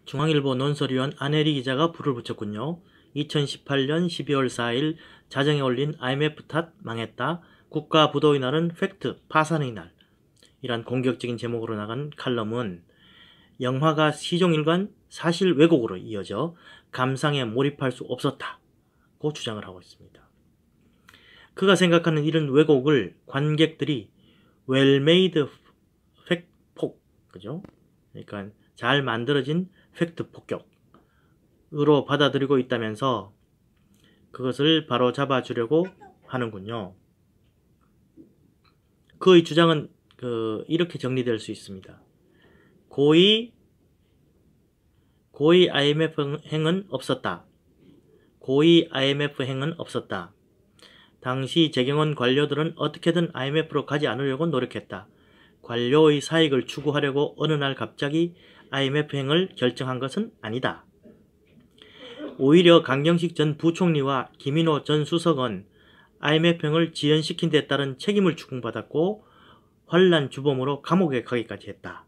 중앙일보 논설위원 안혜리 기자가 불을 붙였군요. 2018년 12월 4일 자정에 올린 IMF 탓 망했다. 국가 부도의 날은 팩트 파산의 날. 이란 공격적인 제목으로 나간 칼럼은 영화가 시종일관 사실 왜곡으로 이어져 감상에 몰입할 수 없었다고 주장을 하고 있습니다. 그가 생각하는 이런 왜곡을 관객들이 well-made 폭, 그죠? 그러니까 잘 만들어진 팩트 폭격으로 받아들이고 있다면서 그것을 바로 잡아주려고 하는군요. 그의 주장은 이렇게 정리될 수 있습니다. 고의 IMF 행은 없었다. 고의 IMF 행은 없었다. 당시 재경원 관료들은 어떻게든 IMF로 가지 않으려고 노력했다. 관료의 사익을 추구하려고 어느 날 갑자기 IMF 행을 결정한 것은 아니다. 오히려 강경식 전 부총리와 김인호 전 수석은 IMF 행을 지연시킨 데 따른 책임을 추궁받았고 환란 주범으로 감옥에 가기까지 했다.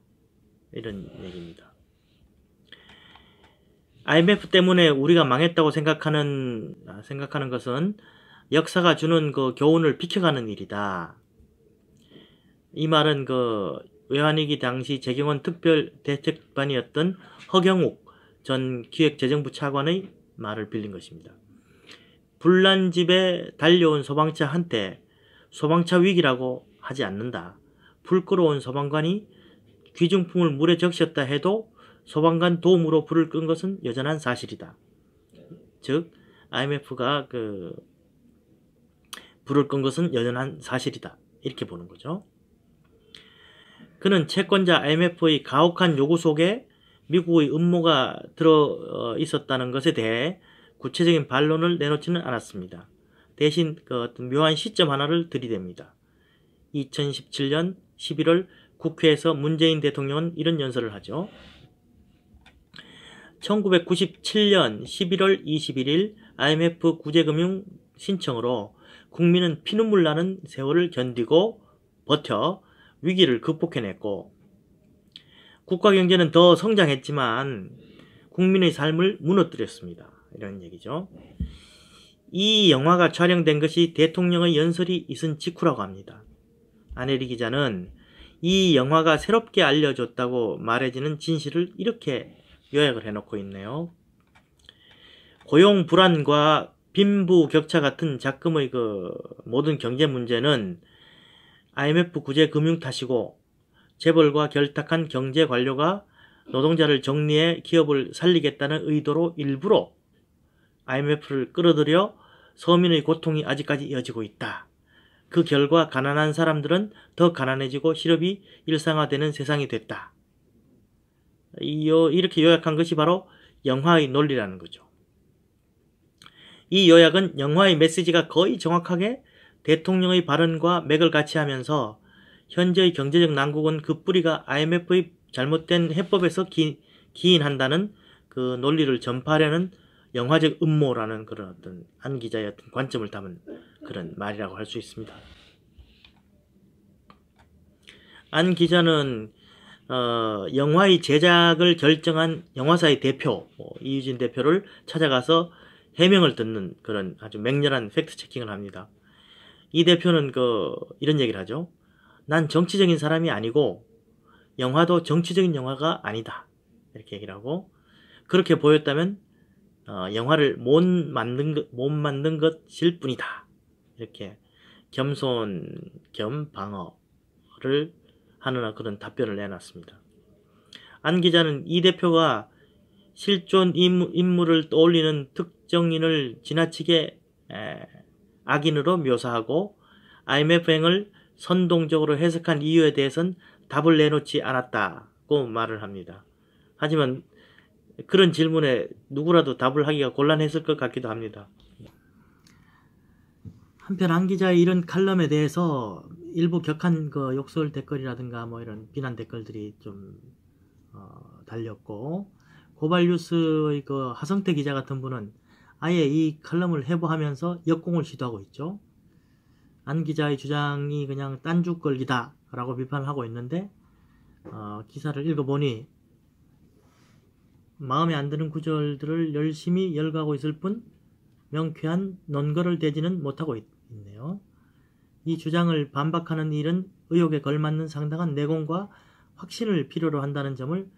이런 얘기입니다. IMF 때문에 우리가 망했다고 생각하는 것은 역사가 주는 그 교훈을 비켜가는 일이다. 이 말은 외환위기 당시 재경원 특별대책반이었던 허경욱 전 기획재정부 차관의 말을 빌린 것입니다. 불난 집에 달려온 소방차 한테 소방차 위기라고 하지 않는다. 불 끌어온 소방관이 귀중품을 물에 적셨다 해도 소방관 도움으로 불을 끈 것은 여전한 사실이다. 즉 IMF가 불을 끈 것은 여전한 사실이다. 이렇게 보는 거죠. 그는 채권자 IMF의 가혹한 요구 속에 미국의 음모가 들어 있었다는 것에 대해 구체적인 반론을 내놓지는 않았습니다. 대신 어떤 묘한 시점 하나를 들이댑니다. 2017년 11월 국회에서 문재인 대통령은 이런 연설을 하죠. 1997년 11월 21일 IMF 구제금융 신청으로 국민은 피눈물 나는 세월을 견디고 버텨 위기를 극복해냈고 국가 경제는 더 성장했지만 국민의 삶을 무너뜨렸습니다. 이런 얘기죠. 이 영화가 촬영된 것이 대통령의 연설이 있은 직후라고 합니다. 안혜리 기자는 이 영화가 새롭게 알려줬다고 말해지는 진실을 이렇게 요약을 해놓고 있네요. 고용 불안과 빈부 격차 같은 작금의 모든 경제 문제는 IMF 구제 금융 탓이고 재벌과 결탁한 경제 관료가 노동자를 정리해 기업을 살리겠다는 의도로 일부러 IMF를 끌어들여 서민의 고통이 아직까지 이어지고 있다. 그 결과 가난한 사람들은 더 가난해지고 실업이 일상화되는 세상이 됐다. 이렇게 요약한 것이 바로 영화의 논리라는 거죠. 이 요약은 영화의 메시지가 거의 정확하게 대통령의 발언과 맥을 같이 하면서 현재의 경제적 난국은 그 뿌리가 IMF의 잘못된 해법에서 기인한다는 그 논리를 전파하려는 영화적 음모라는 그런 어떤 안 기자의 어떤 관점을 담은 그런 말이라고 할 수 있습니다. 안 기자는 영화의 제작을 결정한 영화사의 대표 이유진 대표를 찾아가서 해명을 듣는 그런 아주 맹렬한 팩트 체킹을 합니다. 이 대표는 이런 얘기를 하죠. 난 정치적인 사람이 아니고 영화도 정치적인 영화가 아니다. 이렇게 얘기를 하고 그렇게 보였다면 영화를 못 만든 것일 뿐이다. 이렇게 겸손 겸 방어를 하는 그런 답변을 내놨습니다. 안 기자는 이 대표가 실존 인물을 떠올리는 특정인을 지나치게 악인으로 묘사하고 IMF 행을 선동적으로 해석한 이유에 대해서는 답을 내놓지 않았다고 말을 합니다. 하지만 그런 질문에 누구라도 답을 하기가 곤란했을 것 같기도 합니다. 한편 안 기자의 이런 칼럼에 대해서 일부 격한 욕설 댓글이라든가 이런 비난 댓글들이 좀 달렸고 고발뉴스의 하성태 기자 같은 분은 아예 이 칼럼을 해부하면서 역공을 시도하고 있죠. 안 기자의 주장이 그냥 딴죽걸기다 라고 비판을 하고 있는데 기사를 읽어보니 마음에 안 드는 구절들을 열심히 열거하고 있을 뿐 명쾌한 논거를 대지는 못하고 있네요. 이 주장을 반박하는 일은 의혹에 걸맞는 상당한 내공과 확신을 필요로 한다는 점을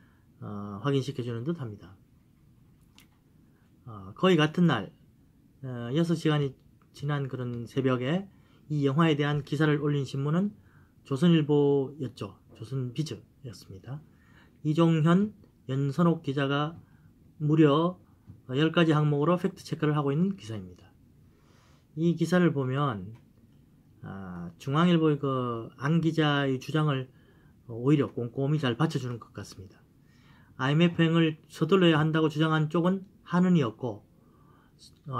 확인시켜주는 듯 합니다. 거의 같은 날 6시간이 지난 그런 새벽에 이 영화에 대한 기사를 올린 신문은 조선일보였죠. 조선비즈였습니다. 이종현, 연선옥 기자가 무려 10가지 항목으로 팩트체크를 하고 있는 기사입니다. 이 기사를 보면 중앙일보의 그 안 기자의 주장을 오히려 꼼꼼히 잘 받쳐주는 것 같습니다. IMF행을 서둘러야 한다고 주장한 쪽은 한은이었고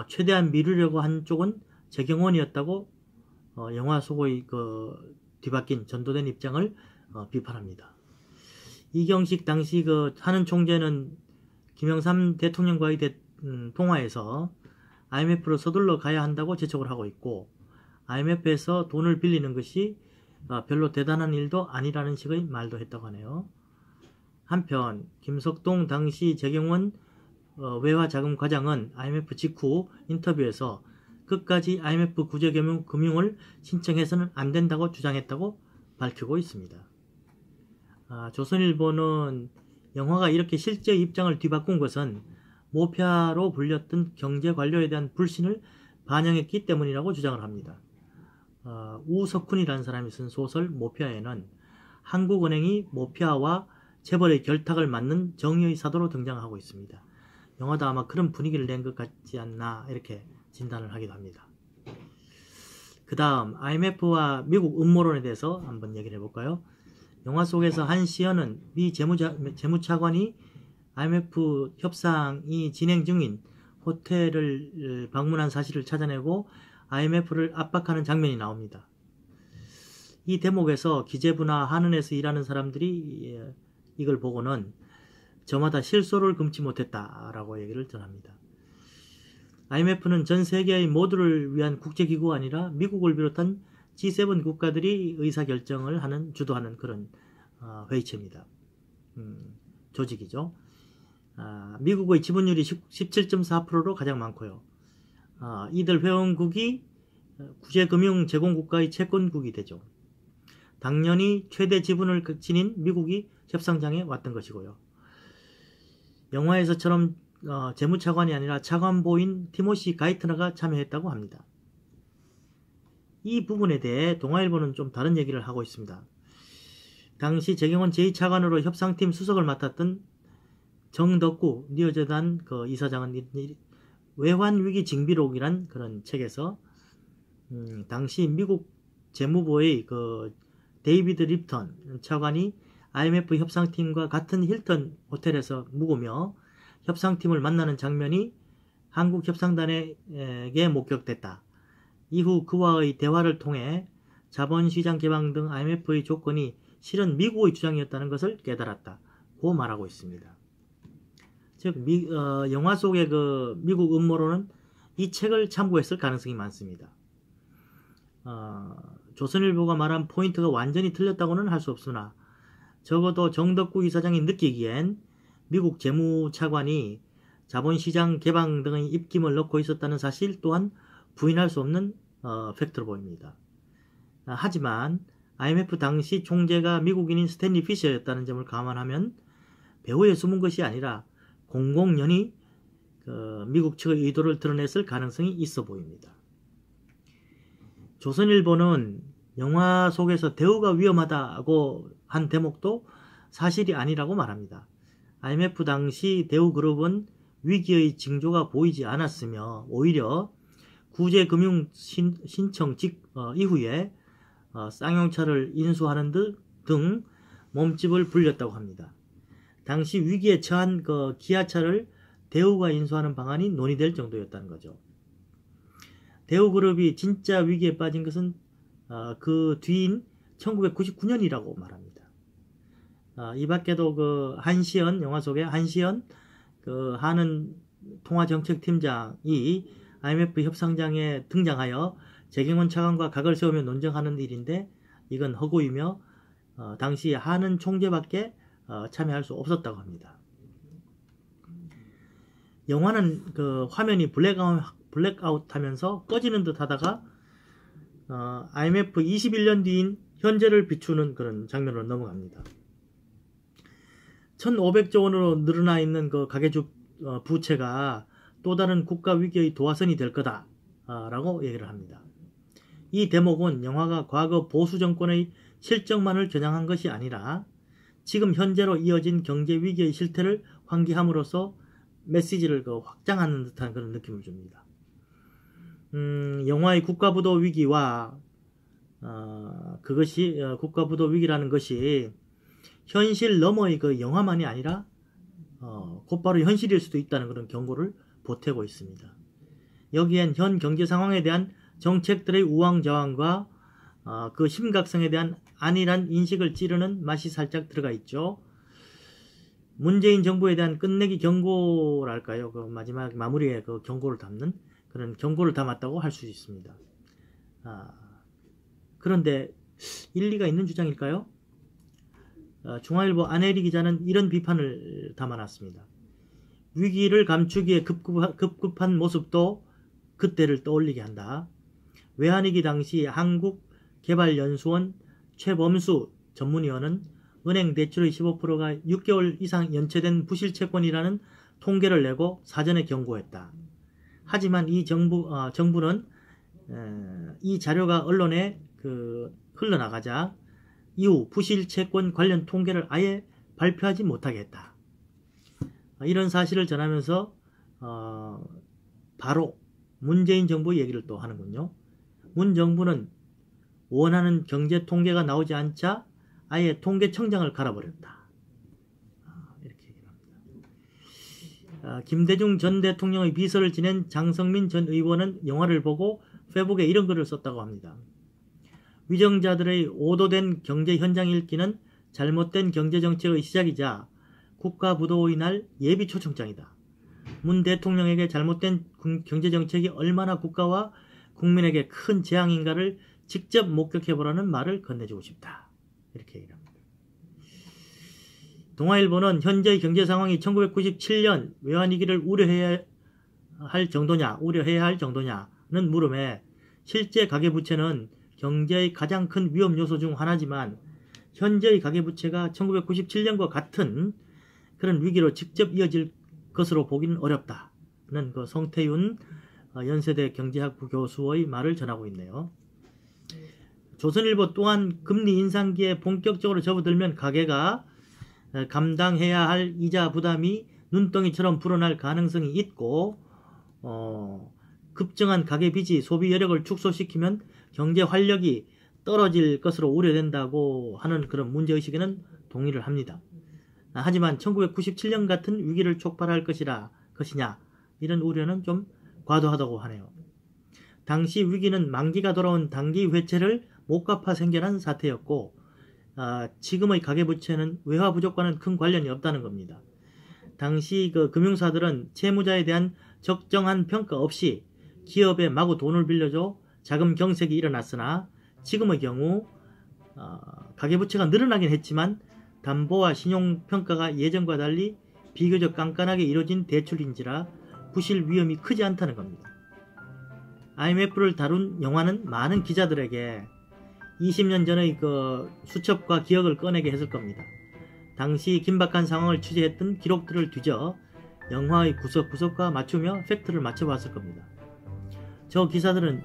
최대한 미루려고 한 쪽은 재경원이었다고 영화 속의 그 뒤바뀐 전도된 입장을 비판합니다. 이경식 당시 그 한은 총재는 김영삼 대통령과의 통화에서 IMF로 서둘러 가야 한다고 재촉을 하고 있고 IMF에서 돈을 빌리는 것이 별로 대단한 일도 아니라는 식의 말도 했다고 하네요. 한편 김석동 당시 재경원 외화자금과장은 IMF 직후 인터뷰에서 끝까지 IMF 구제금융을 신청해서는 안 된다고 주장했다고 밝히고 있습니다. 조선일보는 영화가 이렇게 실제 입장을 뒤바꾼 것은 모피아로 불렸던 경제관료에 대한 불신을 반영했기 때문이라고 주장을 합니다. 우석훈이라는 사람이 쓴 소설 모피아에는 한국은행이 모피아와 재벌의 결탁을 막는 정의의 사도로 등장하고 있습니다. 영화도 아마 그런 분위기를 낸 것 같지 않나 이렇게 진단을 하기도 합니다. 그 다음 IMF와 미국 음모론에 대해서 한번 얘기를 해볼까요? 영화 속에서 한시연은 미 재무차관이 IMF 협상이 진행 중인 호텔을 방문한 사실을 찾아내고 IMF를 압박하는 장면이 나옵니다. 이 대목에서 기재부나 한은에서 일하는 사람들이 이걸 보고는 저마다 실소를 금치 못했다라고 얘기를 전합니다. IMF는 전 세계의 모두를 위한 국제기구가 아니라 미국을 비롯한 G7 국가들이 의사결정을 주도하는 그런 회의체입니다. 조직이죠. 미국의 지분율이 17.4%로 가장 많고요. 이들 회원국이 구제금융 제공국가의 채권국이 되죠. 당연히 최대 지분을 지닌 미국이 협상장에 왔던 것이고요. 영화에서처럼 재무차관이 아니라 차관보인 티모시 가이트너가 참여했다고 합니다. 이 부분에 대해 동아일보는 좀 다른 얘기를 하고 있습니다. 당시 재경원 제2차관으로 협상팀 수석을 맡았던 정덕구 니어재단 그 이사장은 외환위기 징비록이란 그런 책에서 당시 미국 재무부의 그 데이비드 립턴 차관이 IMF 협상팀과 같은 힐튼 호텔에서 묵으며 협상팀을 만나는 장면이 한국 협상단에게 목격됐다. 이후 그와의 대화를 통해 자본시장 개방 등 IMF의 조건이 실은 미국의 주장이었다는 것을 깨달았다고 말하고 있습니다. 즉 영화 속의 그 미국 음모론은 이 책을 참고했을 가능성이 많습니다. 조선일보가 말한 포인트가 완전히 틀렸다고는 할 수 없으나 적어도 정덕구 이사장이 느끼기엔 미국 재무차관이 자본시장 개방 등의 입김을 넣고 있었다는 사실 또한 부인할 수 없는 팩트로 보입니다. 하지만 IMF 당시 총재가 미국인인 스탠리 피셔였다는 점을 감안하면 배후에 숨은 것이 아니라 공공연히 미국 측의 의도를 드러냈을 가능성이 있어 보입니다. 조선일보는 영화 속에서 대우가 위험하다고 한 대목도 사실이 아니라고 말합니다. IMF 당시 대우그룹은 위기의 징조가 보이지 않았으며 오히려 구제금융 신청 이후에 쌍용차를 인수하는 등 몸집을 불렸다고 합니다. 당시 위기에 처한 그 기아차를 대우가 인수하는 방안이 논의될 정도였다는 거죠. 대우그룹이 진짜 위기에 빠진 것은 그 뒤인 1999년이라고 말합니다. 이 밖에도 그 한시연 영화 속에 한시연 그 한은 통화정책팀장이 IMF 협상장에 등장하여 재경원 차관과 각을 세우며 논쟁하는 일인데 이건 허구이며 당시 한은 총재밖에 참여할 수 없었다고 합니다. 영화는 그 화면이 블랙아웃 하면서 꺼지는 듯 하다가 IMF 21년 뒤인 현재를 비추는 그런 장면으로 넘어갑니다. 1,500조 원으로 늘어나 있는 그 가계주 부채가 또 다른 국가 위기의 도화선이 될 거다 라고 얘기를 합니다. 이 대목은 영화가 과거 보수 정권의 실정만을 겨냥한 것이 아니라 지금 현재로 이어진 경제 위기의 실태를 환기함으로써 메시지를 확장하는 듯한 그런 느낌을 줍니다. 영화의 국가부도 위기와 그것이 국가부도 위기라는 것이 현실 너머의 그 영화만이 아니라 곧바로 현실일 수도 있다는 그런 경고를 보태고 있습니다. 여기엔 현 경제 상황에 대한 정책들의 우왕좌왕과 그 심각성에 대한 안일한 인식을 찌르는 맛이 살짝 들어가 있죠. 문재인 정부에 대한 끝내기 경고랄까요? 그 마지막 마무리에 그 경고를 담는 그런 경고를 담았다고 할 수 있습니다. 그런데 일리가 있는 주장일까요? 중앙일보 안혜리 기자는 이런 비판을 담아놨습니다. 위기를 감추기에 급급한 모습도 그때를 떠올리게 한다. 외환위기 당시 한국개발연수원 최범수 전문위원은 은행 대출의 15%가 6개월 이상 연체된 부실채권이라는 통계를 내고 사전에 경고했다. 하지만 이 정부는 이 자료가 언론에 흘러나가자 이후 부실채권 관련 통계를 아예 발표하지 못하게 했다. 이런 사실을 전하면서 바로 문재인 정부 얘기를 또 하는군요. 문 정부는 원하는 경제 통계가 나오지 않자 아예 통계청장을 갈아버렸다. 이렇게 얘기를 합니다. 김대중 전 대통령의 비서를 지낸 장성민 전 의원은 영화를 보고 페북에 이런 글을 썼다고 합니다. 위정자들의 오도된 경제 현장 읽기는 잘못된 경제정책의 시작이자 국가부도의 날 예비 초청장이다. 문 대통령에게 잘못된 경제정책이 얼마나 국가와 국민에게 큰 재앙인가를 직접 목격해보라는 말을 건네주고 싶다. 이렇게 얘기합니다. 동아일보는 현재의 경제 상황이 1997년 외환위기를 우려해야 할 정도냐는 물음에 실제 가계부채는 경제의 가장 큰 위험 요소 중 하나지만 현재의 가계부채가 1997년과 같은 그런 위기로 직접 이어질 것으로 보기는 어렵다는 그 성태윤 연세대 경제학부 교수의 말을 전하고 있네요. 조선일보 또한 금리 인상기에 본격적으로 접어들면 가계가 감당해야 할 이자 부담이 눈덩이처럼 불어날 가능성이 있고 급증한 가계빚이 소비 여력을 축소시키면 경제 활력이 떨어질 것으로 우려된다고 하는 그런 문제의식에는 동의를 합니다. 하지만 1997년 같은 위기를 촉발할 것이냐 이런 우려는 좀 과도하다고 하네요. 당시 위기는 만기가 돌아온 단기 회채를 못 갚아 생겨난 사태였고 지금의 가계부채는 외화 부족과는 큰 관련이 없다는 겁니다. 당시 그 금융사들은 채무자에 대한 적정한 평가 없이 기업에 마구 돈을 빌려줘 자금 경색이 일어났으나 지금의 경우 가계부채가 늘어나긴 했지만 담보와 신용평가가 예전과 달리 비교적 깐깐하게 이루어진 대출인지라 부실 위험이 크지 않다는 겁니다. IMF를 다룬 영화는 많은 기자들에게 20년 전의 그 수첩과 기억을 꺼내게 했을 겁니다. 당시 긴박한 상황을 취재했던 기록들을 뒤져 영화의 구석구석과 맞추며 팩트를 맞춰봤을 겁니다. 저 기사들은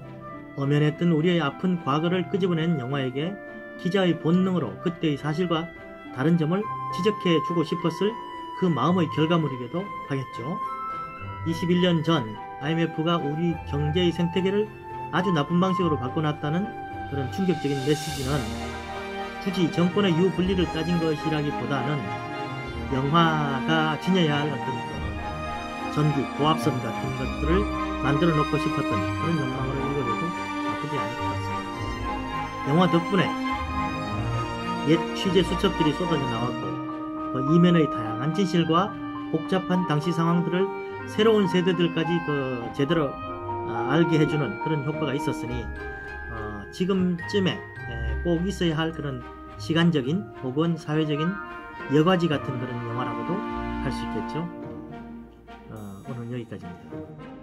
엄연했던 우리의 아픈 과거를 끄집어낸 영화에게 기자의 본능으로 그때의 사실과 다른 점을 지적해 주고 싶었을 그 마음의 결과물이기도 하겠죠. 21년 전 IMF가 우리 경제의 생태계를 아주 나쁜 방식으로 바꿔놨다는 그런 충격적인 메시지는 굳이 정권의 유불리를 따진 것이라기보다는 영화가 지녀야 할 어떤 전기, 고압선 같은 것들을 만들어 놓고 싶었던 그런 욕망으로 읽어도 나쁘지 않을 것 같습니다. 영화 덕분에 옛 취재 수첩들이 쏟아져 나왔고 그 이면의 다양한 진실과 복잡한 당시 상황들을 새로운 세대들까지 제대로 알게 해주는 그런 효과가 있었으니 지금쯤에 꼭 있어야 할 그런 시간적인 혹은 사회적인 여과지 같은 그런 영화라고도 할 수 있겠죠. 오늘 여기까지입니다.